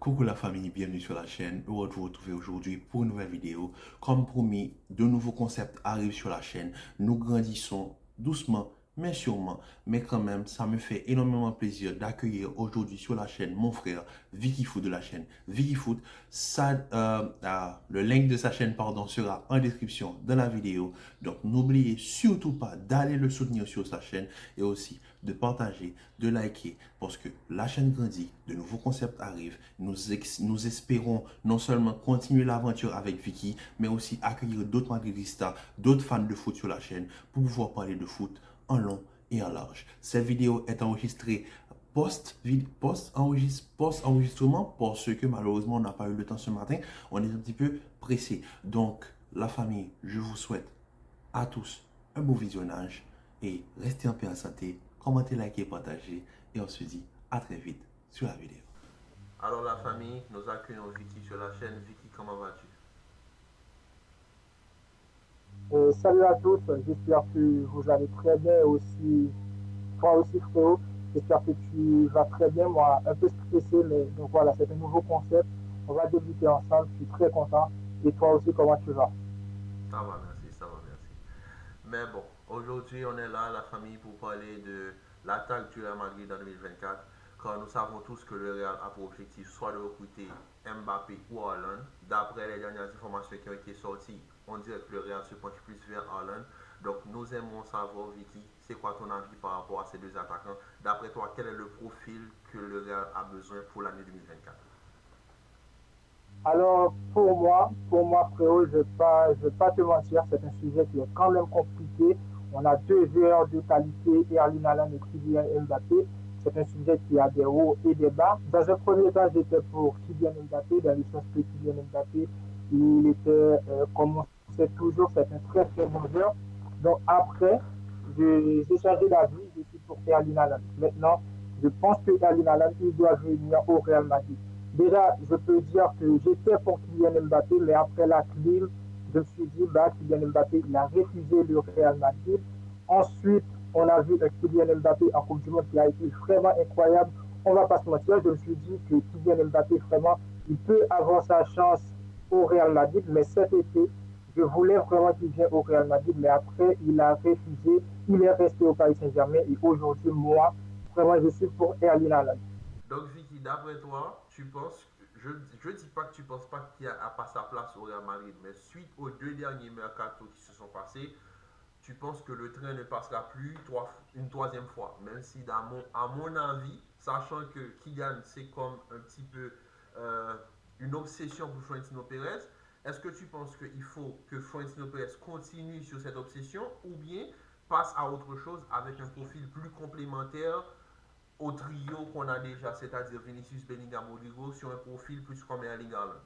Coucou la famille, bienvenue sur la chaîne. Heureux de vous retrouver aujourd'hui pour une nouvelle vidéo. Comme promis, de nouveaux concepts arrivent sur la chaîne. Nous grandissons doucement, mais sûrement. Mais quand même, ça me fait énormément plaisir d'accueillir aujourd'hui sur la chaîne mon frère Vicky Foot de la chaîne Vicky Foot. Le link de sa chaîne pardon, sera en description de la vidéo. Donc n'oubliez surtout pas d'aller le soutenir sur sa chaîne et aussi de partager, de liker parce que la chaîne grandit, de nouveaux concepts arrivent. Nous espérons non seulement continuer l'aventure avec Vicky, mais aussi accueillir d'autres madridistas, d'autres fans de foot sur la chaîne pour pouvoir parler de foot en long et en large. Cette vidéo est enregistrée post-enregistrement parce que malheureusement on n'a pas eu le temps ce matin. On est un petit peu pressé. Donc, la famille, je vous souhaite à tous un beau visionnage et restez en paix en santé. Commentez, likez, partagez et on se dit à très vite sur la vidéo. Alors la famille, nous accueillons Vicky sur la chaîne. Vicky, comment vas-tu? Salut à tous, j'espère que vous allez très bien aussi, toi aussi frérot, j'espère que tu vas très bien, moi un peu stressé, mais donc voilà, c'est un nouveau concept, on va débuter ensemble, je suis très content, et toi aussi comment tu vas? Ça va, merci, ça va, merci. Mais bon, aujourd'hui on est là, la famille, pour parler de l'attaque du Real Madrid en 2024. Car nous savons tous que le Real a pour objectif soit de recruter Mbappé ou Haaland. D'après les dernières informations qui ont été sorties, on dirait que le Real se penche plus vers Haaland. Donc nous aimons savoir, Vicky, c'est quoi ton avis par rapport à ces deux attaquants? D'après toi, quel est le profil que le Real a besoin pour l'année 2024? Alors pour moi frérot, je vais pas te mentir, c'est un sujet qui est quand même compliqué. On a deux joueurs de qualité, Erling Haaland et Kylian Mbappé. C'est un sujet qui a des hauts et des bas. Dans un premier temps, j'étais pour Kylian Mbappé, dans le sens que Kylian Mbappé, il était, comme on sait toujours, c'est un très très bon joueur. Donc après, j'ai changé d'avis, je suis pour Erling Haaland. Maintenant, je pense que Erling Haaland, il doit venir au Real Madrid. Déjà, je peux dire que j'étais pour Kylian Mbappé, mais après la clim, je me suis dit, bah, Kylian Mbappé, il a refusé le Real Madrid. Ensuite, on a vu Kylian Mbappé en Coupe du Monde qui a été vraiment incroyable. On va pas se mentir, je me suis dit que Kylian Mbappé, vraiment, il peut avoir sa chance au Real Madrid, mais cet été, je voulais vraiment qu'il vienne au Real Madrid, mais après, il a refusé. Il est resté au Paris Saint-Germain et aujourd'hui, moi, vraiment, je suis pour Erling Haaland. Donc Vicky, d'après toi, tu penses, je dis pas que tu penses pas qu'il a pas sa place au Real Madrid, mais suite aux deux derniers mercato qui se sont passés, tu penses que le train ne passera plus une troisième fois, même si à mon avis, sachant que Kylian c'est comme un petit peu euh, une obsession pour Florentino Pérez, est-ce que tu penses qu'il faut que Florentino Pérez continue sur cette obsession ou bien passe à autre chose avec un profil plus complémentaire au trio qu'on a déjà, c'est-à-dire Vinicius, Bellingham, Rodrigo, sur un profil plus comme Erling Haaland?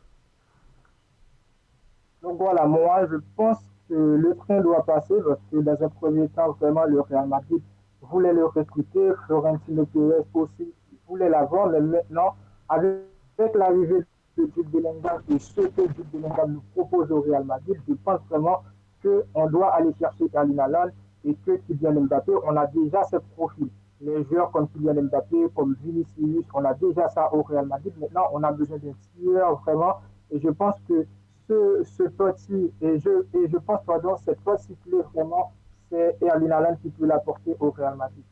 Donc voilà, moi je pense que le train doit passer parce que dans un premier temps, vraiment, le Real Madrid voulait le recruter, Florentino Pérez aussi voulait l'avoir, mais maintenant, avec l'arrivée de Jude Bellingham et ce que Jude Bellingham nous propose au Real Madrid, je pense vraiment qu'on doit aller chercher Erling Haaland et que Kylian Mbappé, on a déjà ce profil. Les joueurs comme Kylian Mbappé, comme Vinicius, on a déjà ça au Real Madrid. Maintenant, on a besoin d'un tueur vraiment. Et je pense que ce petit, et je pense, pardon, cette fois-ci clé vraiment, c'est Erling Haaland qui peut l'apporter au Real Madrid.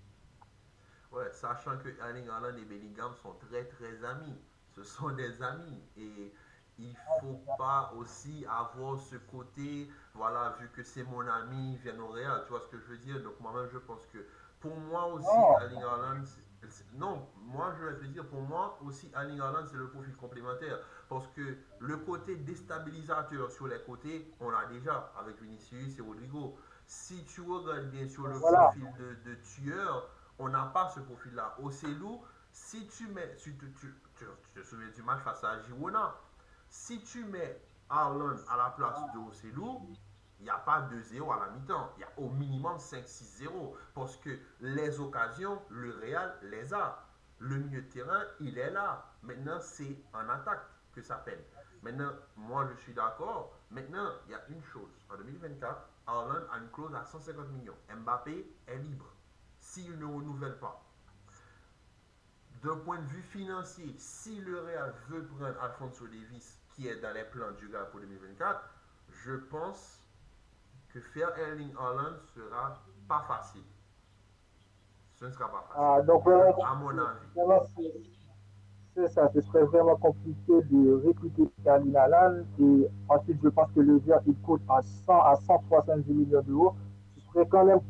Ouais, sachant que Erling Haaland et Bellingham sont très très amis. Ce sont des amis. Et il faut pas aussi avoir ce côté, voilà, vu que c'est mon ami, il vient au Real, tu vois ce que je veux dire? Donc moi-même, je pense que pour moi aussi, Non, Erling Haaland, non, moi je vais te dire, pour moi aussi, Erling Haaland, c'est le profil complémentaire. Parce que le côté déstabilisateur sur les côtés, on l'a déjà avec Vinicius et Rodrigo. Si tu regardes bien sur le voilà. profil de tueur, on n'a pas ce profil-là. Au Célou, si tu mets, tu te souviens du match face à Girona, si tu mets Arlon à la place de Océlou, il n'y a pas 2-0 à la mi-temps. Il y a au minimum 5-6-0. Parce que les occasions, le Real les a. Le milieu de terrain, il est là. Maintenant, c'est en attaque que ça peine. Maintenant, moi, je suis d'accord. Maintenant, il y a une chose. En 2024, Arlon a une clause à 150 millions. Mbappé est libre s'il ne renouvelle pas. d'un point de vue financier, si le Real veut prendre Alfonso Davies, qui est dans les plans du Real pour 2024, je pense que faire Erling Haaland sera pas facile. Ce ne sera pas facile. Donc, vraiment, À mon avis. vraiment, c'est ça, ce serait vraiment compliqué de recruter Erling Haaland. Et ensuite, je pense que le joueur, il coûte à 100 à 170 millions d'euros. Ce serait quand même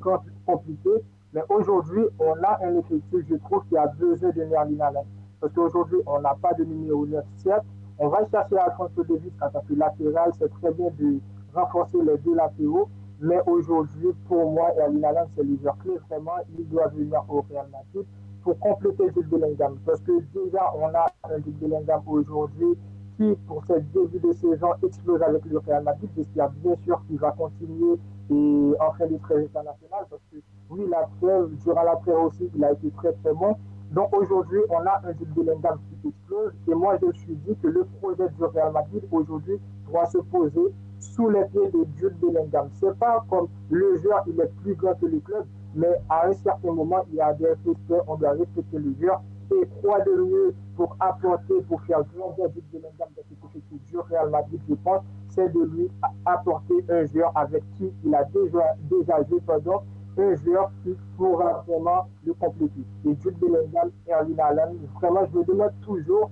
compliqué. Mais aujourd'hui, on a un effectif, je trouve, qui a besoin de Erling Haaland. Parce qu'aujourd'hui, on n'a pas de numéro 9. Certes, on va chercher Alfonso Davies en tant que latéral. C'est très bien de renforcer les deux latéraux. Mais aujourd'hui, pour moi, Erling Haaland, c'est le joueur clé. Vraiment, il doit venir au Real Madrid pour compléter Jude Bellingham. Parce que déjà, on a un Jude Bellingham aujourd'hui qui, pour cette début de saison, explose avec le Real Madrid. J'espère bien sûr qu'il va continuer et en fin de trêve internationale. Parce que oui, la trêve, durant la trêve aussi, il a été très très bon. Donc aujourd'hui, on a un Jude Bellingham qui explose. Et moi, je me suis dit que le projet du Real Madrid aujourd'hui doit se poser sous les pieds de Jude Bellingham. C'est pas comme le joueur, il est plus grand que le club, mais à un certain moment, il y a des respects, on doit respecter le joueur. Et quoi de mieux pour apporter, pour faire grandir Jude Bellingham dans cet effectif du Real Madrid, je pense, c'est de lui apporter un joueur avec qui il a déjà joué, pardon, un joueur qui pourra vraiment le compléter. Et Jude Bellingham et Erling Haaland, vraiment, je me demande toujours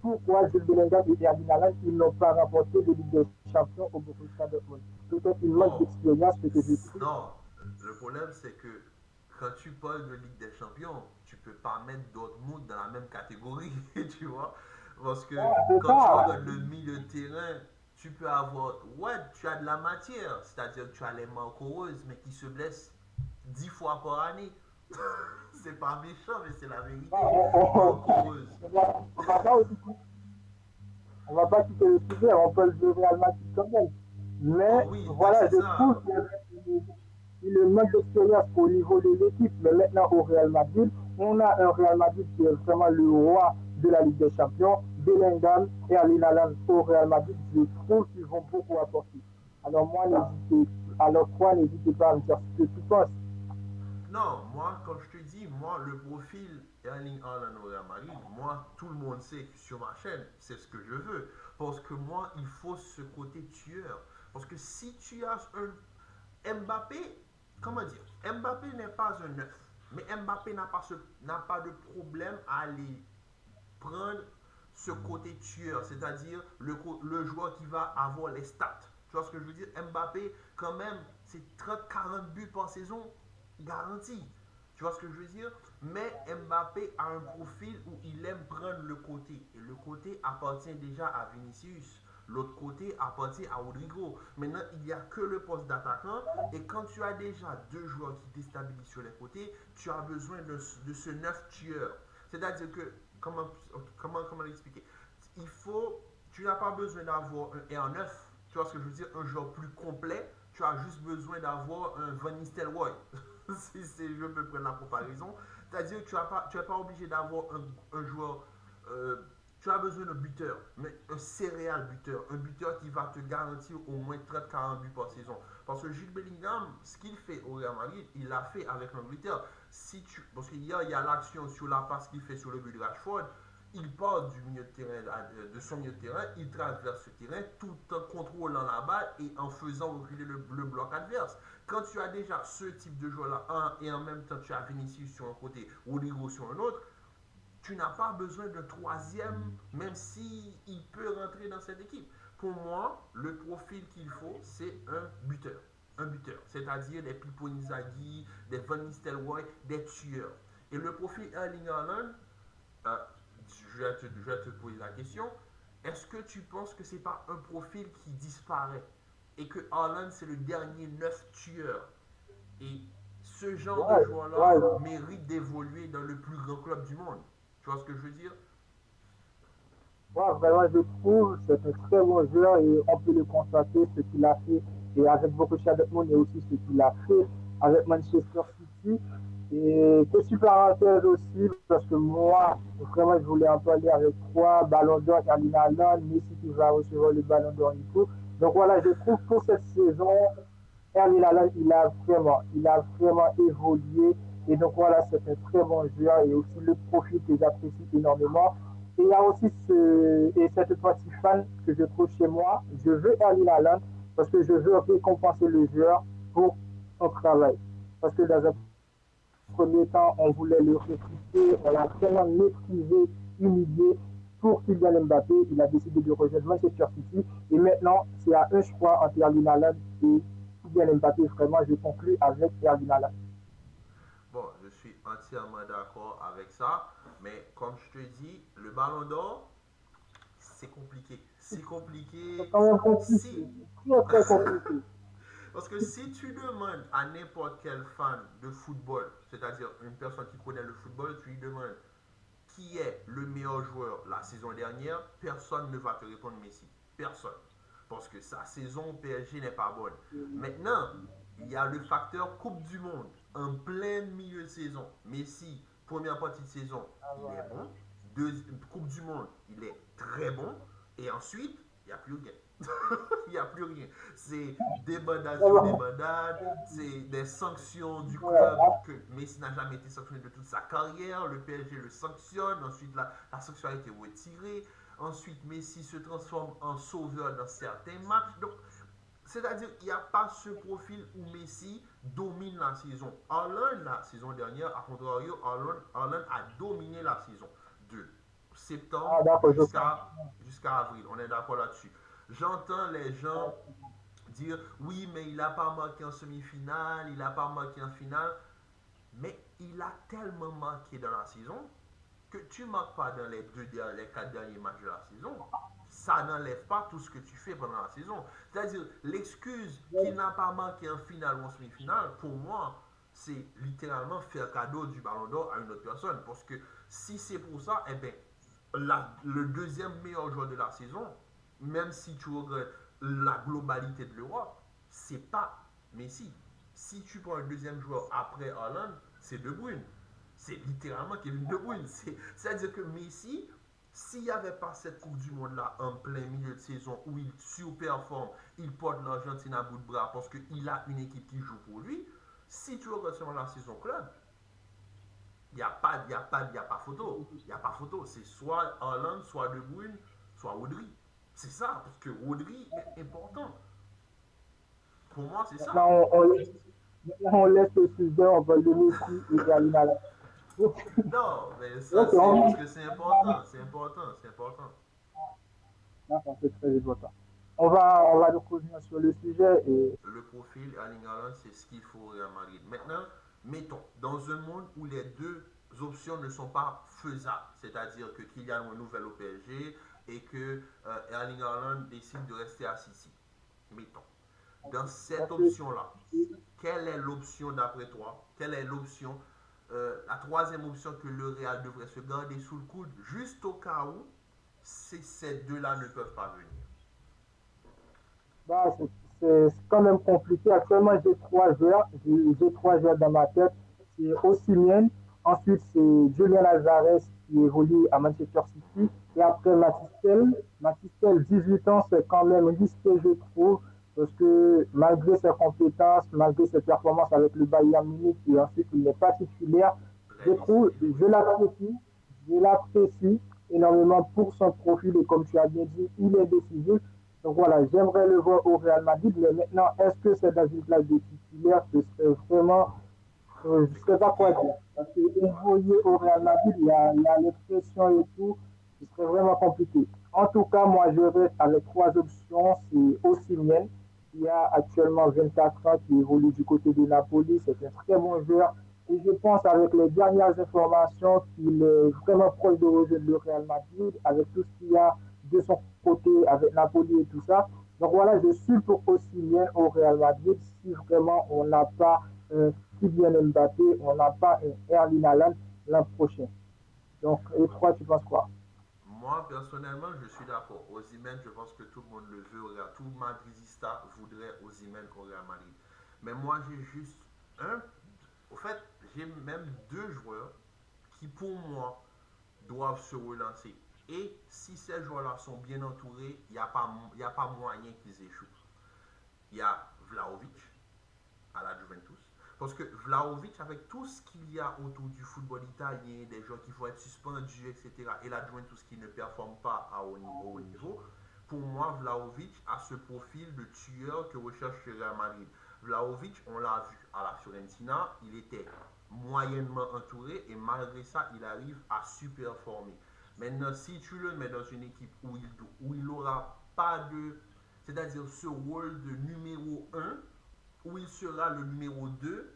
pourquoi Jude Bellingham et Erling Haaland, ils n'ont pas remporté de Ligue des Champions au Borussia Dortmund. Peut-être une manque Bon, d'expérience, ce que j'ai pris. non. Le problème, c'est que quand tu parles de Ligue des Champions, tu peux pas mettre Dortmund dans la même catégorie, tu vois. Parce que Ah, c'est quand tu ça. regardes le milieu de terrain, tu peux avoir. Ouais, tu as de la matière. C'est-à-dire que tu as les Marco Reus, mais qui se blessent 10 fois par année. C'est pas méchant, mais c'est la Ah, vérité. Marco Reus. on va pas aussi on va pas quitter le sujet, on peut le Real Madrid quand même. Oh Mais oui, voilà, c'est je trouve ça. qu'il manque d'expérience au niveau de l'équipe. Mais maintenant, au Real Madrid, on a un Real Madrid qui est vraiment le roi de la Ligue des Champions. Bellingham et Erling Haaland au Real Madrid, je trouve qu'ils vont beaucoup apporter. Alors moi, n'hésitez pas à me dire ce que tu penses. Non, moi, comme je te dis, moi, le profil Erling Haaland au Real Madrid, moi, tout le monde sait que sur ma chaîne, c'est ce que je veux. Parce que moi, il faut ce côté tueur. Parce que si tu as un Mbappé, comment dire, Mbappé n'est pas un neuf. Mais Mbappé n'a pas de problème à aller prendre ce côté tueur, c'est-à-dire le joueur qui va avoir les stats. Tu vois ce que je veux dire? Mbappé, quand même, c'est 30-40 buts par saison garanti. Tu vois ce que je veux dire? Mais Mbappé a un profil où il aime prendre le côté. Et le côté appartient déjà à Vinicius. L'autre côté appartient à Rodrigo. Maintenant, il n'y a que le poste d'attaquant. Et quand tu as déjà deux joueurs qui déstabilisent sur les côtés, tu as besoin de ce neuf tueur. C'est-à-dire que, comment l'expliquer? Il faut, tu n'as pas besoin d'avoir un R9, tu vois ce que je veux dire, un joueur plus complet, tu as juste besoin d'avoir un Van Nistelrooy. Si je peux prendre la comparaison. C'est-à-dire que tu n'es pas obligé d'avoir un joueur, tu as besoin d'un buteur, mais un céréal buteur, un buteur qui va te garantir au moins 30-40 buts par saison. Parce que Jude Bellingham, ce qu'il fait au Real Madrid, il l'a fait avec l'Angleterre. Parce qu'hier, il y a l'action sur la passe qu'il fait sur le but de Rashford. Il part du milieu de terrain, de son milieu de terrain, il traverse ce terrain tout en contrôlant la balle et en faisant reculer le bloc adverse. Quand tu as déjà ce type de joueur-là, et en même temps tu as Vinicius sur un côté, Rodrigo sur un autre, tu n'as pas besoin d'un troisième, même si il peut rentrer dans cette équipe. Pour moi, le profil qu'il faut, c'est un buteur. Un buteur, c'est-à-dire des Pipo Inzaghi, des Van Nistelrooy, des tueurs. Et le profil Erling Haaland, euh, je vais te poser la question. Est-ce que tu penses que c'est pas un profil qui disparaît et que Haaland c'est le dernier neuf tueur et ce genre de Ouais, joueur-là ouais, mérite d'évoluer dans le plus grand club du monde. Tu vois ce que je veux dire? moi, vraiment, je trouve que c'est un très bon joueur et on peut le constater, ce qu'il a fait et avec Borussia Dortmund et aussi ce qu'il a fait avec Manchester City. Et petite parenthèse aussi, parce que moi, vraiment, je voulais en parler avec toi, Ballon d'Or, Erling Haaland, Messi qui va recevoir le Ballon d'Or et tout. Donc voilà, je trouve pour cette saison, Erling Haaland, il a vraiment évolué. Et donc voilà, c'est un très bon joueur et aussi le profil que j'apprécie énormément. Et il y a aussi cette partie fan que je trouve chez moi. Je veux Erling Haaland parce que je veux récompenser le joueur pour son travail. Parce que dans un premier temps, on voulait le recruter, on l'a tellement maîtrisé, humilié pour Kylian Mbappé. Il a décidé de rejoindre Manchester City. Et maintenant, c'est à un choix entre Erling Haaland et Kylian Mbappé. Vraiment, je conclue avec Erling Haaland. Bon, je suis entièrement d'accord avec ça, mais comme je te dis, le ballon d'or, c'est compliqué. C'est C'est compliqué. quand même compliqué. Si. Très, très compliqué. Parce que si tu demandes à n'importe quel fan de football, c'est-à-dire une personne qui connaît le football, tu lui demandes qui est le meilleur joueur la saison dernière, personne ne va te répondre Messi. Personne. Parce que sa saison au PSG n'est pas bonne. Maintenant, il y a le facteur Coupe du Monde en plein milieu de saison. Messi, première partie de saison, Ah il est ouais. bon. Coupe du Monde, il est très bon. Et ensuite, il n'y a plus rien. Il n'y a plus rien. C'est débandade sur Vraiment. débandade, c'est des sanctions du club Ouais. que Messi n'a jamais été sanctionné de toute sa carrière. Le PSG le sanctionne, ensuite la sanction a été retirée. Ensuite, Messi se transforme en sauveur dans certains matchs. Donc, c'est-à-dire qu'il n'y a pas ce profil où Messi domine la saison. Haaland, la saison dernière, à contrario, Haaland a dominé la saison de Ah septembre d'accord, je jusqu'à avril. On est d'accord là-dessus. J'entends les gens dire oui, mais il n'a pas marqué en semi-finale, il n'a pas marqué en finale. Mais il a tellement marqué dans la saison que tu ne marques pas dans les 4 derniers matchs de la saison. Ça n'enlève pas tout ce que tu fais pendant la saison. C'est-à-dire, l'excuse qu'il n'a pas marqué en finale ou en semi-finale, pour moi, c'est littéralement faire cadeau du ballon d'or à une autre personne. Parce que si c'est pour ça, eh bien, le deuxième meilleur joueur de la saison, même si tu regrettes la globalité de l'Europe, c'est pas Messi. Si tu prends un deuxième joueur après Haaland, c'est De Bruyne. C'est littéralement Kevin De Bruyne. C'est-à-dire que Messi, s'il n'y avait pas cette Coupe du Monde-là en plein milieu de saison où il surperforme, il porte l'Argentine à bout de bras parce qu'il a une équipe qui joue pour lui, si tu regardes seulement la saison club, il y a pas photo. Il n'y a pas photo. C'est soit Haaland, soit De Bruyne, soit Rodri. C'est ça, parce que Rodri est important. Pour moi, c'est Maintenant, ça. on laisse le sujet, on va le Messi et Terminal. Non, mais ça, Ok, c'est parce que c'est important. C'est important. C'est important. d'accord, c'est très important. On va donc revenir sur le sujet et Le profil Erling Haaland, c'est ce qu'il faut au Real Madrid. Maintenant, mettons, dans un monde où les deux options ne sont pas faisables, c'est-à-dire que Kylian renouvelle au PSG et que Erling Haaland décide de rester à City. Mettons, dans cette parce que option-là, quelle est l'option d'après toi? Quelle est l'option, la troisième option que le Real devrait se garder sous le coude, juste au cas où ces deux-là ne peuvent pas venir? bah, c'est quand même compliqué. Actuellement, j'ai trois joueurs dans ma tête. C'est Osimhen, ensuite c'est Julian Alvarez qui évolue à Manchester City, et après Matistel. Matistel, 18 ans, c'est quand même risqué, je trouve, parce que malgré ses compétences, malgré ses performances avec le Bayern Munich, et ensuite il n'est pas titulaire, je Très trouve, décisif, oui. je l'apprécie énormément pour son profil, et comme tu as bien dit, il est décisif. Donc voilà, j'aimerais le voir au Real Madrid, mais maintenant, est-ce que c'est dans une place de titulaire? Ce serait vraiment, je ne C'est sais pas quoi compliqué. dire. Parce que Ouais. envoyer au Real Madrid, il y a les pressions et tout, ce serait vraiment compliqué. En tout cas, moi, je reste avec trois options. C'est Osimhen, qui a actuellement 24 ans, qui évolue du côté de Napoli. C'est un très bon joueur. Et je pense, avec les dernières informations, qu'il est vraiment proche de rejoindre le Real Madrid, avec tout ce qu'il y a de son côté avec Napoli et tout ça. Donc voilà, je suis pour Osimhen au Real Madrid si vraiment on n'a pas un Kylian Mbappé, on n'a pas un Erling Haaland l'an prochain. Donc, et toi, tu penses quoi? Moi, personnellement, je suis d'accord. Osimhen, je pense que tout le monde le veut au Real. Tout Madridista voudrait Osimhen au Real Madrid. Mais moi, j'ai juste un. Au fait, j'ai même deux joueurs qui, pour moi, doivent se relancer. Et si ces joueurs-là sont bien entourés, il n'y a pas moyen qu'ils échouent. Il y a Vlaovic à la Juventus. Parce que Vlahovic, avec tout ce qu'il y a autour du football italien, des joueurs qui vont être suspendus, etc., et l'adjoint, tout ce qui ne performe pas au haut niveau, pour moi, Vlahovic a ce profil de tueur que recherche le Real Madrid. Vlahovic, on l'a vu à la Fiorentina, il était moyennement entouré et malgré ça, il arrive à super performer. Maintenant, si tu le mets dans une équipe où il aura pas de, c'est-à-dire ce rôle de numéro un où il sera le numéro 2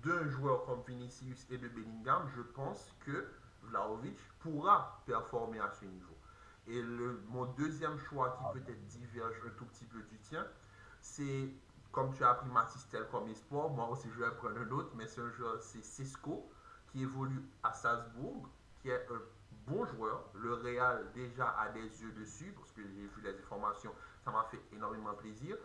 d'un joueur comme Vinicius et de Bellingham, je pense que Vlahovic pourra performer à ce niveau. Et mon deuxième choix qui peut-être diverge un tout petit peu du tien, c'est comme tu as pris Matistel comme espoir, moi aussi je vais prendre un autre, mais c'est un joueur, c'est Sesko, qui évolue à Salzbourg, qui est un bon joueur. Le Real déjà a des yeux dessus, parce que j'ai vu les informations, ça m'a fait énormément plaisir.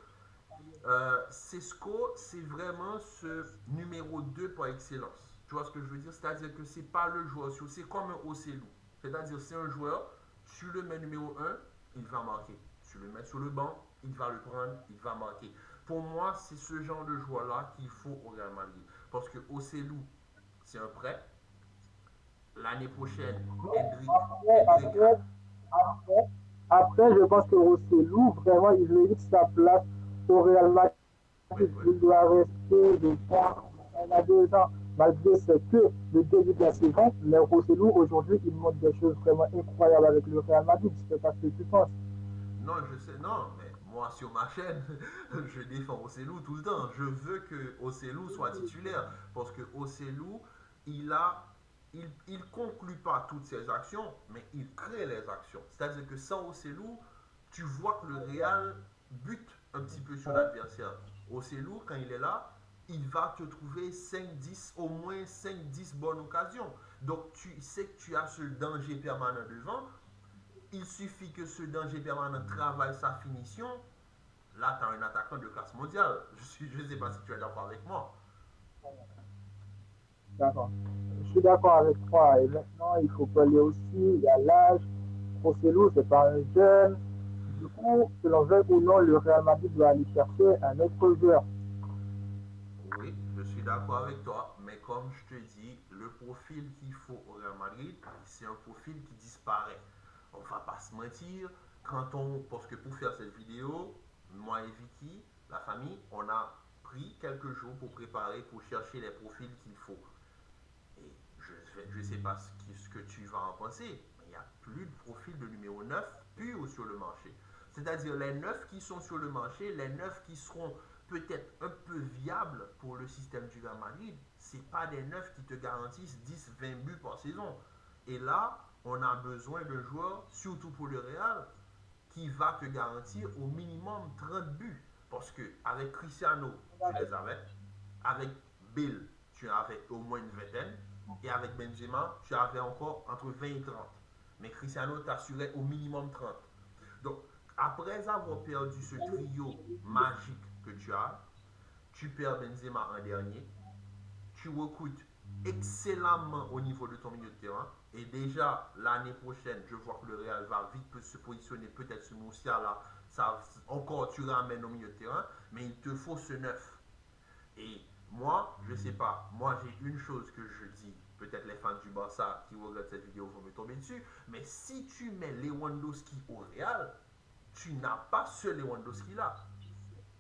Sesko, c'est vraiment ce numéro 2 par excellence. Tu vois ce que je veux dire? C'est-à-dire que c'est pas le joueur, c'est comme un Ocellou. C'est-à-dire c'est un joueur, tu le mets numéro un, il va marquer. Tu le mets sur le banc, il va le prendre, il va marquer. Pour moi, c'est ce genre de joueur-là qu'il faut au Real Madrid. Parce que Ocellou, c'est un prêt. L'année prochaine, Hendrik, Après, Hendrik, après, après, je pense que Rossellou, vraiment, il mérite sa place au Real Madrid. ouais, ouais. Il doit rester, je pense, on a 2 ans, malgré ce que le début de la saison, mais Rossellou, aujourd'hui, il montre des choses vraiment incroyables avec le Real Madrid. Je ne sais pas ce que tu penses. Non, je sais, non, mais moi sur ma chaîne, je défends Ocellou tout le temps. Je veux que Ocellou soit titulaire parce que Ocellou, il a, il conclut pas toutes ses actions, mais il crée les actions. C'est-à-dire que sans Ocellou, tu vois que le Real bute un petit peu sur l'adversaire. Ocellou, quand il est là, il va te trouver 5-10, au moins 5-10 bonnes occasions. Donc tu sais que tu as ce danger permanent devant. Il suffit que ce danger permanent travaille sa finition. Là, tu as un attaquant de classe mondiale. Je ne sais pas si tu es d'accord avec moi. D'accord. Je suis d'accord avec toi. Et maintenant, il faut parler aussi, il y a l'âge. Rossellou, c'est pas un jeune. Du coup, que l'on veuille ou non, le Real Madrid doit aller chercher un autre joueur. Oui, je suis d'accord avec toi, mais comme je te dis, le profil qu'il faut au Real Madrid, c'est un profil qui disparaît. On va pas se mentir, parce que pour faire cette vidéo, moi et Vicky, la famille, on a pris quelques jours pour préparer, pour chercher les profils qu'il faut. Et je ne sais pas ce que tu vas en penser, mais il n'y a plus de profil de numéro 9 pur sur le marché. C'est-à-dire les 9 qui sont sur le marché, les 9 qui seront peut-être un peu viables pour le système du Real Madrid, ce pas des 9 qui te garantissent 10-20 buts par saison. Et là, on a besoin d'un joueur, surtout pour le Real, qui va te garantir au minimum 30 buts. Parce que avec Cristiano, tu les avais. Avec Bill, tu avais au moins une vingtaine. Et avec Benzema, tu avais encore entre 20 et 30. Mais Cristiano t'assurait au minimum 30. Donc, après avoir perdu ce trio magique que tu perds Benzema en dernier, tu recrutes excellemment au niveau de ton milieu de terrain. Et déjà, l'année prochaine, je vois que le Real va vite se positionner, peut-être ce Moussiala, ça, encore tu ramènes au milieu de terrain, mais il te faut ce neuf. Et moi, je sais pas, moi j'ai une chose que je dis, peut-être les fans du Barça qui regardent cette vidéo vont me tomber dessus, mais si tu mets Lewandowski au Real, tu n'as pas ce Lewandowski là.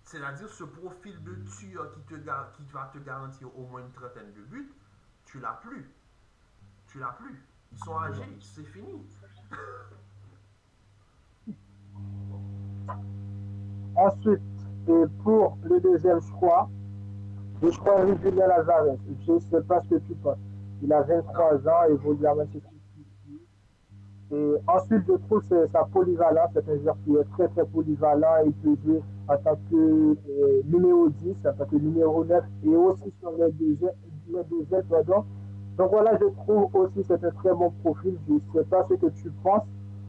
C'est-à-dire ce profil de tueur qui va te garantir au moins une trentaine de buts, tu l'as plus. Tu l'as plus. Ils sont âgés, c'est fini. Ensuite, et pour le deuxième choix, je choisis Julien Alvarez. Je ne sais pas ce que tu penses. Il a Non, 23 ans, évolue à Manchester City. Et ensuite, je trouve que sa polyvalence, c'est un joueur qui est très très polyvalent. Il peut jouer en tant que numéro 10, en tant que numéro 9 et aussi sur les deux ailes, pardon. Donc voilà, je trouve aussi que c'est un très bon profil. Je ne sais pas ce que tu penses,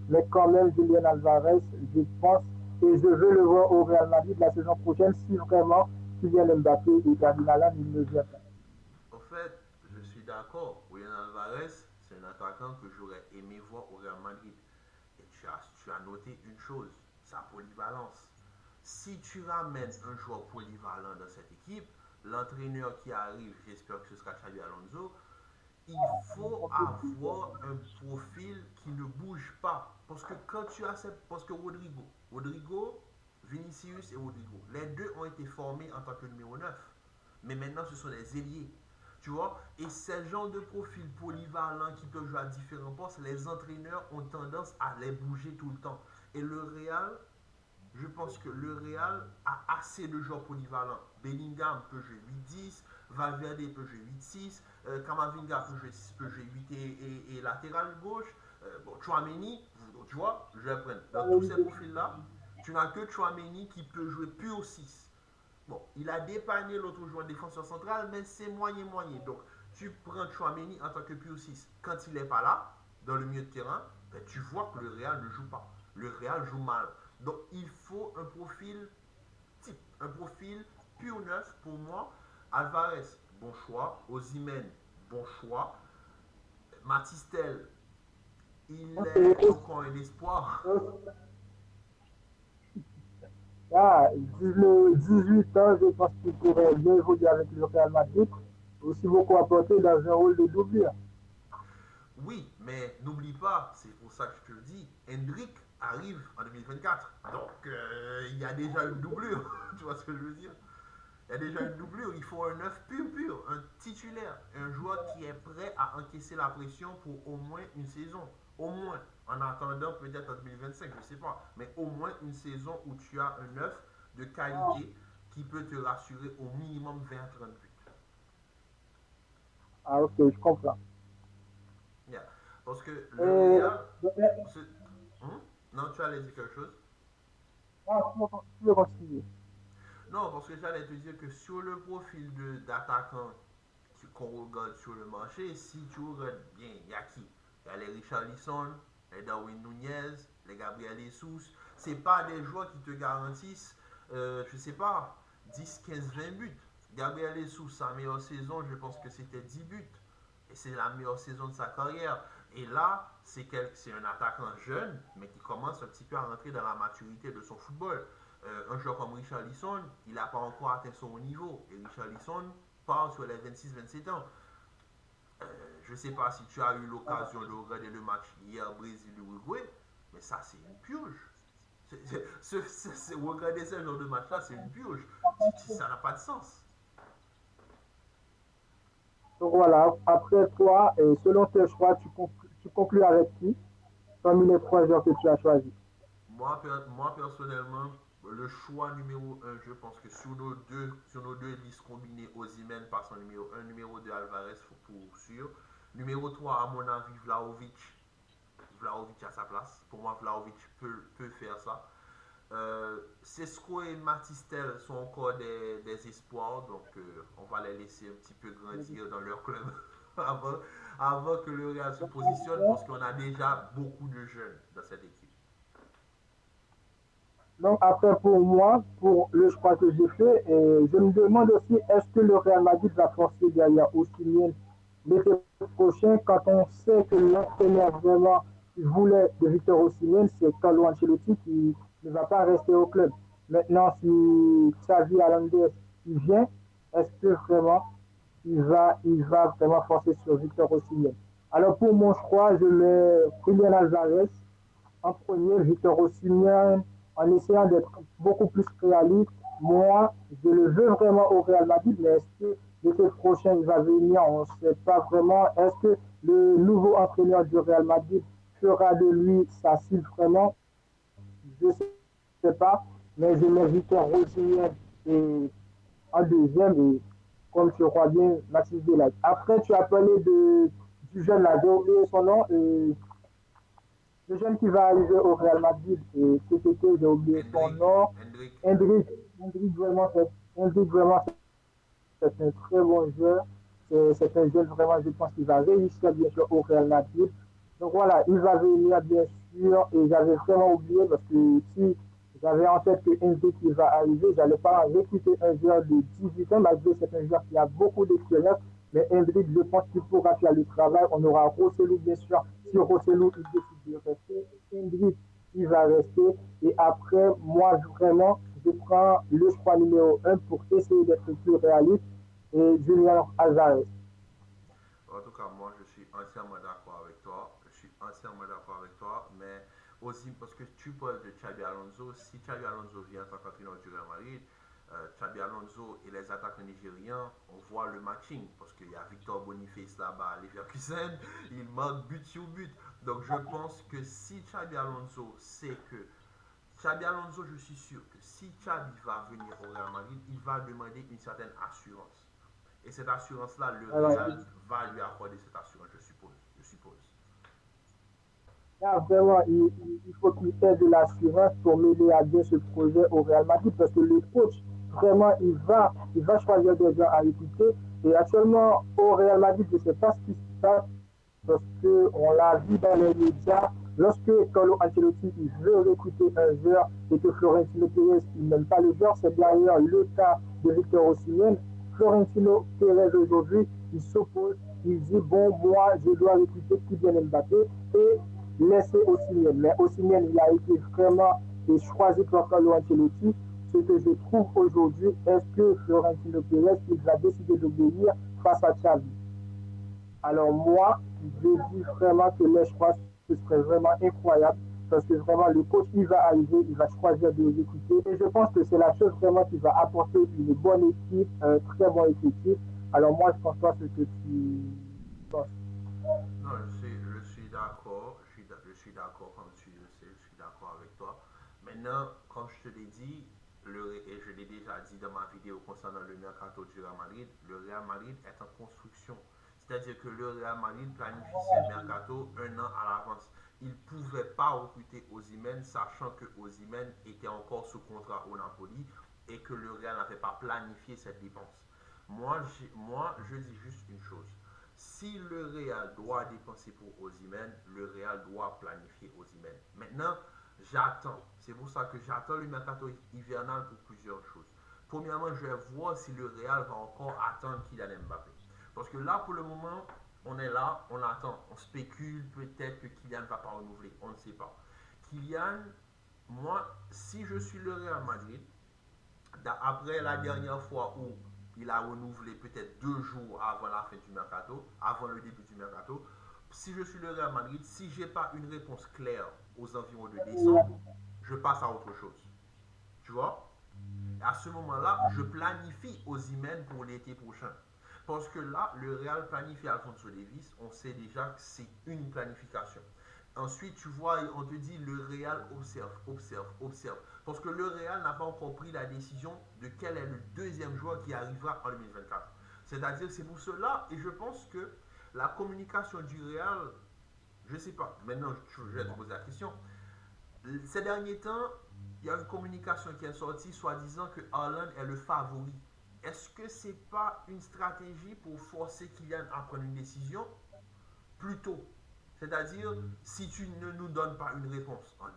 mais quand même, Julien Alvarez, je pense et je veux le voir au Real Madrid la saison prochaine si vraiment Kylian Mbappé et Kevin Allen ne viennent pas. en fait, je suis d'accord. William Alvarez, c'est un attaquant que j'aurais aimé voir au Real Madrid. Et tu as noté une chose, sa polyvalence. Si tu ramènes un joueur polyvalent dans cette équipe, l'entraîneur qui arrive, j'espère que ce sera Xabi Alonso, il faut avoir un profil qui ne bouge pas. Parce que quand tu as cette... Parce que Rodrigo, Vinicius et Rodrigo, les deux ont été formés en tant que numéro 9. Mais maintenant, ce sont des ailiers. Tu vois? Et ces genres de profils polyvalents qui peuvent jouer à différents postes, les entraîneurs ont tendance à les bouger tout le temps. Et le Real, je pense que le Real a assez de joueurs polyvalents. Bellingham peut jouer 8-10, Valverde peut jouer 8-6, Kamavinga peut jouer 8 et latéral gauche. Bon, Chouameni, tu vois, je vais prendre. Dans tous ces profils-là, tu n'as que Chouameni qui peut jouer pur 6. Bon, il a dépanné l'autre joueur défenseur central, mais c'est moyen. Donc, tu prends Chouameni en tant que pur 6. Quand il n'est pas là, dans le milieu de terrain, ben, tu vois que le Real ne joue pas. Le Real joue mal. Donc, il faut un profil type, un profil pur neuf pour moi. Alvarez, bon choix. Osimhen, bon choix. Matistel, il est encore un espoir. Ah, 18 ans, je pense qu'il pourrait bien évoluer avec le Real Madrid, aussi beaucoup apporter dans un rôle de doublure. Oui, mais n'oublie pas, c'est pour ça que je te le dis, Hendrik arrive en 2024. Donc, il y a déjà une doublure. Tu vois ce que je veux dire? Il y a déjà une doublure. Il faut un neuf pur, un titulaire. Un joueur qui est prêt à encaisser la pression pour au moins une saison. Au moins. En attendant peut-être en 2025, je ne sais pas. Mais au moins une saison où tu as un neuf de qualité qui peut te rassurer au minimum 20 à 30 buts. Ah, ok, je comprends. Yeah. Parce que le Et, Real... Hmm? Non, tu allais dire quelque chose? tu veux continuer. Non, parce que j'allais te dire que sur le profil d'attaquant qu'on regarde sur le marché, si tu regardes bien, il y a qui? Il y a les Richarlison, les Darwin Nunez, les Gabriel Jesus. C'est pas des joueurs qui te garantissent, je sais pas, 10, 15, 20 buts. Gabriel Jesus, sa meilleure saison, je pense que c'était 10 buts. Et c'est la meilleure saison de sa carrière. Et là, c'est un attaquant jeune, mais qui commence un petit peu à rentrer dans la maturité de son football. Un joueur comme Richarlison, il n'a pas encore atteint son haut niveau. Et Richarlison part sur les 26-27 ans. Je ne sais pas si tu as eu l'occasion de regarder le match hier Brésil-Uruguay, mais ça, c'est une purge. Regarder ce genre de match-là, c'est une purge. Ça n'a pas de sens. Donc voilà, après toi, et selon tes choix, tu conclus avec qui parmi les trois joueurs que tu as choisis? Moi, personnellement, le choix numéro un, je pense que sur nos deux listes combinées, Osimhen passe en numéro un, numéro 2, Alvarez pour sûr. Numéro 3, à mon avis, Vlahovic. Vlahovic à sa place. Pour moi, Vlahovic peut faire ça. Sesco et Matistel sont encore des espoirs, donc on va les laisser un petit peu grandir dans leur club avant, avant que le Real se positionne, parce qu'on a déjà beaucoup de jeunes dans cette équipe. Donc après pour moi, pour le choix que j'ai fait, je me demande aussi est-ce que le Real Madrid va forcer derrière Osimhen l'été prochain quand on sait que l'entraîneur vraiment qui voulait de Victor Osimhen, c'est Carlo Ancelotti qui ne va pas rester au club. Maintenant, si Xavi Hernandez il vient, est-ce que vraiment il va vraiment forcer sur Victor Osimhen? Alors pour mon choix, je mets Julian Alvarez en premier, Victor Osimhen, en essayant d'être beaucoup plus réaliste. Moi, je le veux vraiment au Real Madrid, mais est-ce que l'été prochain il va venir? On ne sait pas vraiment. Est-ce que le nouveau entraîneur du Real Madrid fera de lui sa cible vraiment? Je ne sais pas, mais je mets Victor Osimhen et en deuxième et comme tu crois bien, Mathis Delage. Après, tu as parlé du jeune là, j'ai oublié son nom. Le jeune qui va arriver au Real Madrid, cet été, j'ai oublié son Hendrik, nom. Hendrik, Hendrik, Hendrik vraiment, c'est un très bon joueur. C'est un jeune vraiment, je pense qu'il va réussir bien sûr au Real Madrid. Donc voilà, il va venir bien sûr. Et j'avais vraiment oublié parce que si j'avais en tête que Hendrik il va arriver, j'allais pas recruter un joueur de 18 ans, malgré que c'est un joueur qui a beaucoup d'expérience. Mais Hendrik, je pense qu'il pourra faire le travail. On aura Rossellou, bien sûr. Si Rossellou il décide de rester, Hendrik, il va rester. Et après, moi, vraiment, je prends le choix numéro un pour essayer d'être plus réaliste. et Julian Alvarez. En tout cas, moi, je suis entièrement d'accord avec toi. Je suis entièrement d'accord avec toi. Mais aussi, parce que tu parles de Xabi Alonso, si Xabi Alonso vient en tant qu'entraîneur du Real Madrid, Xabi Alonso et les attaquants nigériens, on voit le matching. Parce qu'il y a Victor Boniface là-bas à Leverkusen, il marque but sur but. Donc, je pense que si Xabi Alonso sait que Xabi Alonso, je suis sûr que si Xabi va venir au Real Madrid, il va demander une certaine assurance. Et cette assurance-là, le Alors, Real va lui accorder cette assurance, je suppose. Je suppose. là, vraiment, il faut qu'il ait de l'assurance pour mener à bien ce projet au Real Madrid parce que le coach, vraiment, il va choisir des gens à écouter. Et actuellement, au Real Madrid, je ne sais pas ce qui se passe parce qu'on l'a vu dans les médias. Lorsque Carlo Ancelotti il veut recruter un joueur et que Florentino Pérez il n'aime pas le joueur, c'est derrière le cas de Victor Osimhen. Florentino Pérez aujourd'hui, il s'oppose, il dit bon, moi je dois recruter Kylian Mbappé et laisser Osimhen. Mais Osimhen, il a été vraiment choisi par Carlo Ancelotti. Ce que je trouve aujourd'hui, est-ce que Florentino Pérez il va décider d'obéir face à Xavi? Alors moi, je dis vraiment que les choix, ce serait vraiment incroyable parce que vraiment le coach, il va arriver, il va choisir de les écouter. Et je pense que c'est la chose vraiment qui va apporter une bonne équipe, un très bon effectif. Alors moi, je pense pas ce que tu penses. Non, je suis d'accord. Je suis d'accord, comme tu le sais, je suis d'accord avec toi. Maintenant, comme je te l'ai dit, et je l'ai déjà dit dans ma vidéo concernant le mercato du Real Madrid, le Real Madrid est en construction. C'est-à-dire que le Real Madrid planifie ses mercato un an à l'avance. Il ne pouvait pas recruter Osimhen, sachant que Osimhen était encore sous contrat au Napoli et que le Real n'avait pas planifié cette dépense. Moi, je dis juste une chose. Si le Real doit dépenser pour Osimhen, le Real doit planifier Osimhen. Maintenant, j'attends. C'est pour ça que j'attends le mercato hivernal pour plusieurs choses. Premièrement, je vais voir si le Real va encore attendre Kylian Mbappé. Parce que là, pour le moment, on est là, on attend. On spécule peut-être que Kylian ne va pas renouveler. On ne sait pas. Kylian, moi, si je suis le Real Madrid, après la dernière fois où il a renouvelé peut-être 2 jours avant la fin du mercato, avant le début du mercato, si je suis le Real Madrid, si je n'ai pas une réponse claire aux environs de décembre, je passe à autre chose. Tu vois? À ce moment-là, je planifie Osimhen pour l'été prochain. Parce que là, le Real planifie Alfonso Davis, on sait déjà que c'est une planification. Ensuite, tu vois, on te dit le Real observe, observe, observe. Parce que le Real n'a pas encore pris la décision de quel est le deuxième joueur qui arrivera en 2024. C'est-à-dire, c'est pour cela, et je pense que la communication du Real, je ne sais pas, maintenant je vais te poser la question, ces derniers temps, il y a une communication qui est sortie soi-disant que Haaland est le favori. Est-ce que c'est pas une stratégie pour forcer Kylian à prendre une décision plus tôt? C'est-à-dire, si tu ne nous donnes pas une réponse en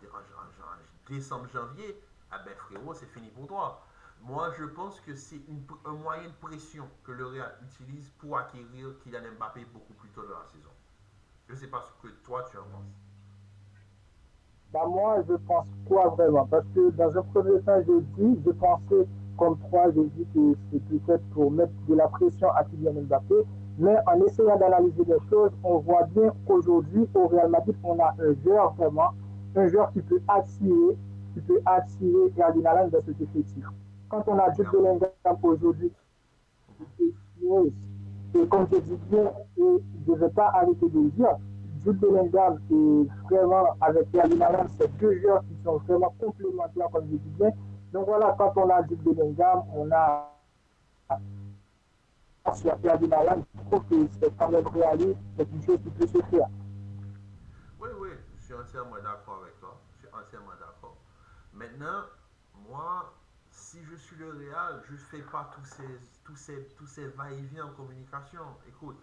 décembre, janvier, ah ben frérot, c'est fini pour toi. Moi, je pense que c'est un moyen de pression que le Real utilise pour acquérir Kylian Mbappé beaucoup plus tôt dans la saison. Je ne sais pas ce que toi tu en penses. Bah moi, je pense quoi vraiment? Parce que dans un premier temps, je pensais comme toi, j'ai dit que c'est peut-être pour mettre de la pression à Kylian Mbappé. Mais en essayant d'analyser les choses, on voit bien qu'aujourd'hui, au Real Madrid, on a un joueur vraiment, un joueur qui peut attirer Erling Haaland dans cet effectif. Quand on a Jude Clairement. Bellingham aujourd'hui, Mhm. et comme je dis bien, et je ne vais pas arrêter de le dire, Jude Bellingham et vraiment avec Erling Haaland, c'est deux joueurs qui sont vraiment complémentaires, comme je dis bien. Donc voilà, quand on a Jude Bellingham, on a sur Erling Haaland, je trouve que c'est quand même réaliste, c'est une chose qui peut se faire. Oui, oui, je suis entièrement d'accord avec toi. Je suis entièrement d'accord. Maintenant, moi, si je suis le Real, je ne fais pas tous ces va-et-vient en communication. Écoute,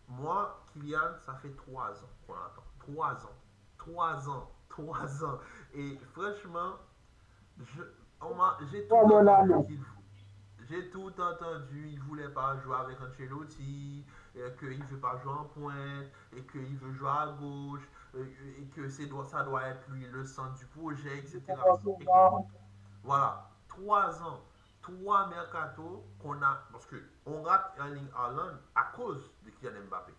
moi, Kylian, ça fait 3 ans qu'on attend. 3 ans. 3 ans. 3 ans. Et franchement, je, j'ai tout Oh mon entendu ami, j'ai tout entendu, il voulait pas jouer avec Ancelotti, qu'il ne veut pas jouer en pointe, et qu'il veut jouer à gauche, et que ça doit être lui le centre du projet, etc. Écoute, voilà, 3 ans. trois mercato qu'on a, parce que on rate Erling Haaland à cause de Kylian Mbappé.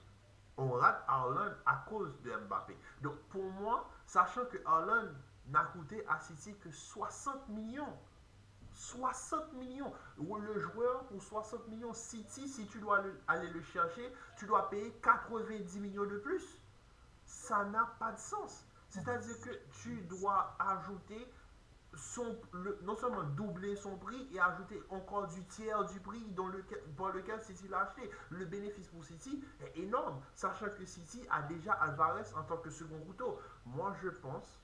On rate Haaland à cause de Mbappé. Donc pour moi, sachant que Haaland n'a coûté à City que 60 millions, 60 millions. Le joueur pour 60 millions, City, si tu dois aller le chercher, tu dois payer 90 millions de plus. Ça n'a pas de sens. C'est-à-dire que tu dois ajouter non seulement doubler son prix et ajouter encore du tiers du prix pour lequel City l'a acheté. Le bénéfice pour City est énorme, sachant que City a déjà Alvarez en tant que second couteau. Moi, je pense,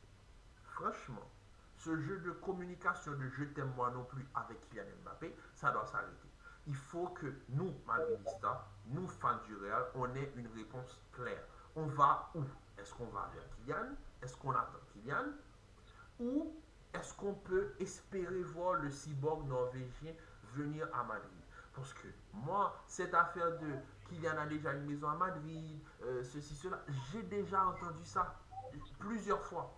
franchement, ce jeu de communication de je t'aime moi non plus avec Kylian Mbappé, ça doit s'arrêter. Il faut que nous, Madridistas, nous, fans du Real, on ait une réponse claire. On va où? Est-ce qu'on va vers Kylian? Est-ce qu'on attend Kylian? Ou est-ce qu'on peut espérer voir le cyborg norvégien venir à Madrid? Parce que moi, cette affaire de Kylian a déjà une maison à Madrid, ceci, cela, j'ai déjà entendu ça plusieurs fois.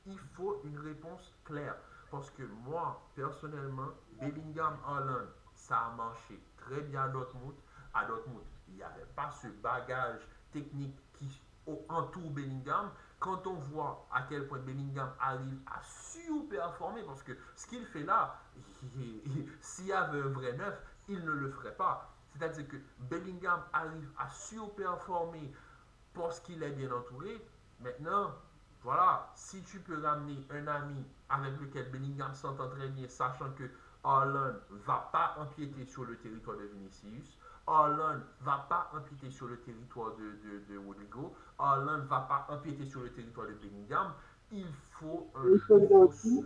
Il faut une réponse claire. Parce que moi, personnellement, Bellingham Haaland, ça a marché très bien à Dortmund. À Dortmund, il n'y avait pas ce bagage technique qui entoure Bellingham. Quand on voit à quel point Bellingham arrive à surperformer, parce que ce qu'il fait là, s'il y avait un vrai neuf, il ne le ferait pas. C'est-à-dire que Bellingham arrive à surperformer parce qu'il est bien entouré. Maintenant, voilà, si tu peux ramener un ami avec lequel Bellingham s'entend très bien, sachant que Haaland ne va pas empiéter sur le territoire de Vinicius, Haaland ne va pas empiéter sur le territoire de Rodrigo, Haaland ne va pas empiéter sur le territoire de Bellingham, il faut un Il faut jeu. dire aussi,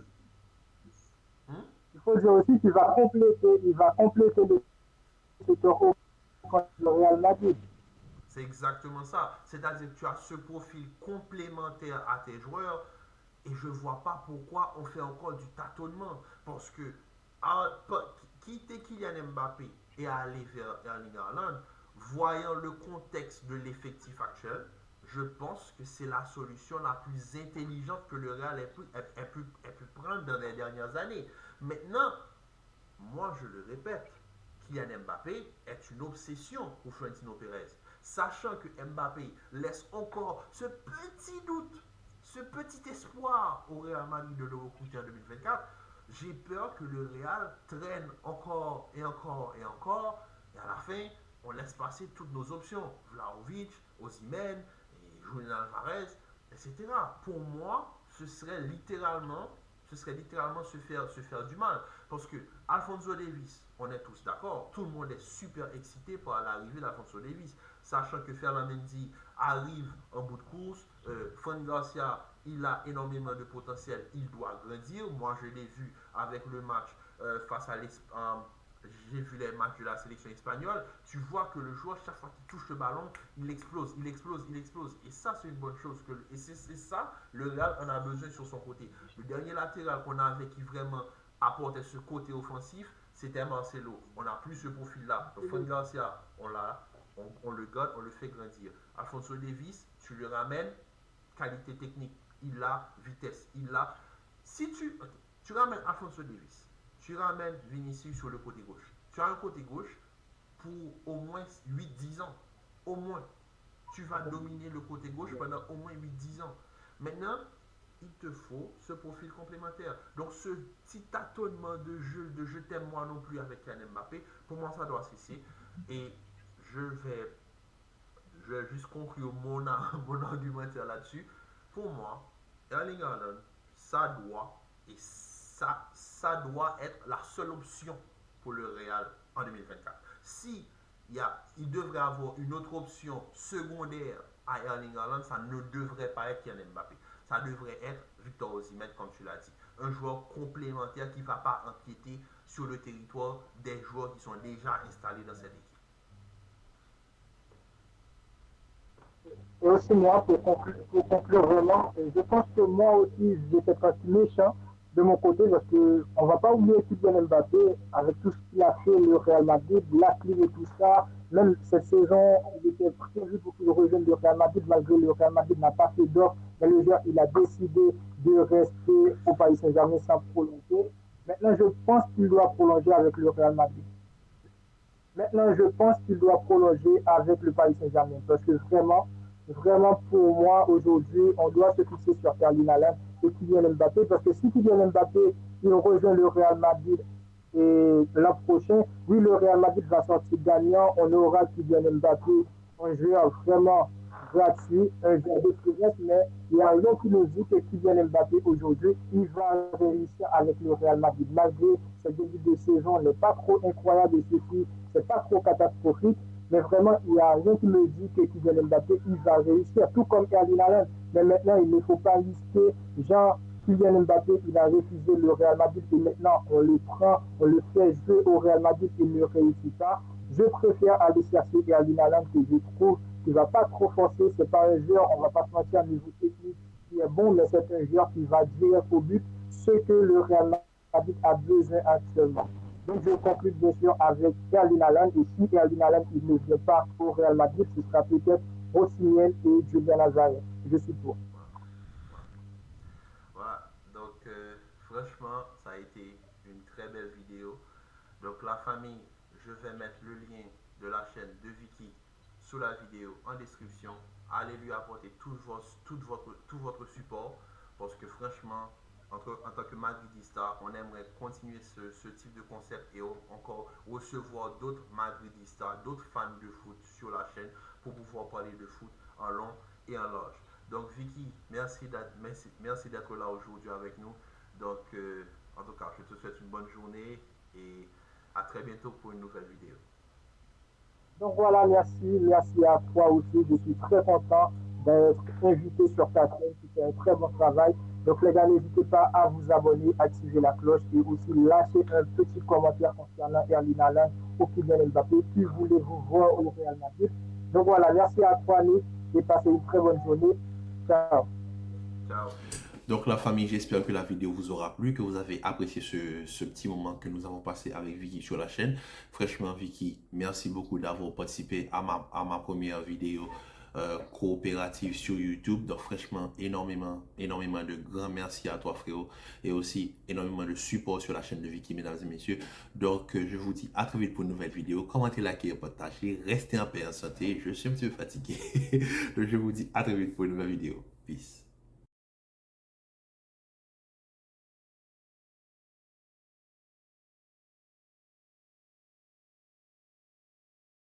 Hmm? il faut dire aussi qu'il va compléter le secteur offensif du Real Madrid. C'est exactement ça. C'est-à-dire que tu as ce profil complémentaire à tes joueurs et je ne vois pas pourquoi on fait encore du tâtonnement. Parce que quitter Kylian Mbappé et aller vers Erling Haaland, voyant le contexte de l'effectif actuel, je pense que c'est la solution la plus intelligente que le Real ait pu prendre dans les dernières années. Maintenant, moi je le répète, Kylian Mbappé est une obsession pour Florentino Pérez. Sachant que Mbappé laisse encore ce petit doute, ce petit espoir au Real Madrid de le recruter en 2024, j'ai peur que le Real traîne encore et encore et encore. Et à la fin, on laisse passer toutes nos options. Vlahovic, Osimhen, Julian Alvarez, etc. Pour moi, ce serait littéralement se faire du mal. Parce que Alphonso Davies, on est tous d'accord, tout le monde est super excité par l'arrivée d'Alphonso Davies, sachant que Ferland Mendy arrive en bout de course, Fran Garcia, il a énormément de potentiel, il doit grandir. Moi, je l'ai vu avec le match face à l'Espagne. J'ai vu les matchs de la sélection espagnole, tu vois que le joueur, chaque fois qu'il touche le ballon, il explose, il explose, il explose. Et ça, c'est une bonne chose. Et c'est ça, le Real en a besoin sur son côté. Le dernier latéral qu'on avait qui vraiment apportait ce côté offensif, c'était Marcelo. On n'a plus ce profil-là. Donc, Fran Garcia, on l'a, on le garde, on le fait grandir. Alfonso Davies, tu le ramènes, qualité technique, il a, vitesse, il a. Si tu ramènes Alfonso Davies, tu ramènes Vinicius sur le côté gauche. Tu as un côté gauche pour au moins 8-10 ans. Au moins. Tu vas dominer le côté gauche pendant au moins 8-10 ans. Maintenant, il te faut ce profil complémentaire. Donc, ce petit tâtonnement de je t'aime moi non plus avec Kylian Mbappé, pour moi, ça doit cesser. Et je vais, je vais juste conclure mon argumentaire là-dessus. Pour moi, Erling Haaland, ça doit être la seule option pour le Real en 2024. Si il devrait avoir une autre option secondaire à Erling Haaland, ça ne devrait pas être Kylian Mbappé. Ça devrait être Victor Osimhen, comme tu l'as dit. Un joueur complémentaire qui ne va pas empiéter sur le territoire des joueurs qui sont déjà installés dans cette équipe. Et aussi, moi, pour conclure vraiment, je pense que moi aussi, j'étais presque méchant de mon côté parce que on va pas oublier Kylian Mbappé avec tout ce qu'il a fait le Real Madrid, la clim et tout ça. Même cette saison, il était prévu pour qu'il rejoigne le Real Madrid malgré le Real Madrid n'a pas fait d'offre. Mais le joueur, il a décidé de rester au Paris Saint-Germain sans prolonger. Maintenant, je pense qu'il doit prolonger avec le Real Madrid. Maintenant, je pense qu'il doit prolonger avec le Paris Saint-Germain. Parce que vraiment, vraiment pour moi, aujourd'hui, on doit se fixer sur Erling Haaland et Kylian Mbappé. Parce que si Kylian Mbappé, il rejoint le Real Madrid et l'an prochain, oui, le Real Madrid va sortir gagnant. On aura Kylian Mbappé, un joueur vraiment gratuit, un joueur d'expérience, mais il n'y a rien qui nous dit que Kylian Mbappé aujourd'hui, il va réussir avec le Real Madrid. Malgré ce début de saison n'est pas trop incroyable et ceci, c'est pas trop catastrophique, mais vraiment, il n'y a rien qui me dit que Kylian Mbappé, il va réussir, tout comme Erling Haaland. Mais maintenant, il ne faut pas lister, genre, Kylian Mbappé, il a refusé le Real Madrid et maintenant, on le prend, on le fait jouer au Real Madrid et il ne réussit pas. Je préfère aller chercher Erling Haaland que je trouve qui ne va pas trop forcer. C'est pas un joueur, on ne va pas se mentir, à niveau technique qui est bon, mais c'est un joueur qui va direct au but, ce que le Real Madrid a besoin actuellement. Donc je conclue bien sûr avec Erling Haaland et si Erling Haaland il ne vient pas au Real Madrid, ce sera peut-être Osimhen et Julian Nazaire. Je suis pour. Voilà, donc franchement, ça a été une très belle vidéo. Donc la famille, je vais mettre le lien de la chaîne de Vicky sous la vidéo en description. Allez lui apporter tout votre support parce que franchement, en tant que Madridista, on aimerait continuer ce type de concept et encore recevoir d'autres Madridistas, d'autres fans de foot sur la chaîne pour pouvoir parler de foot en long et en large. Donc Vicky, merci d'être là aujourd'hui avec nous. Donc en tout cas, je te souhaite une bonne journée et à très bientôt pour une nouvelle vidéo. Donc voilà, merci à toi aussi. Je suis très content d'être invité sur ta chaîne. Tu fais un très bon travail. Donc les gars, n'hésitez pas à vous abonner, activer la cloche et aussi lâcher un petit commentaire concernant Erling Haaland ou Kylian Mbappé. Qui voulez-vous voir au Real Madrid? Donc voilà, merci à toi Nick et passez une très bonne journée. Ciao. Ciao. Donc la famille, j'espère que la vidéo vous aura plu, que vous avez apprécié ce petit moment que nous avons passé avec Vicky sur la chaîne. Franchement Vicky, merci beaucoup d'avoir participé à ma première vidéo coopérative sur YouTube. Donc franchement, énormément de grands merci à toi frérot. Et aussi énormément de support sur la chaîne de Vicky, mesdames et messieurs. Donc je vous dis à très vite pour une nouvelle vidéo. Commentez, likez, partagez, restez en paix et en santé. Je suis un petit peu fatigué. Donc je vous dis à très vite pour une nouvelle vidéo. Peace.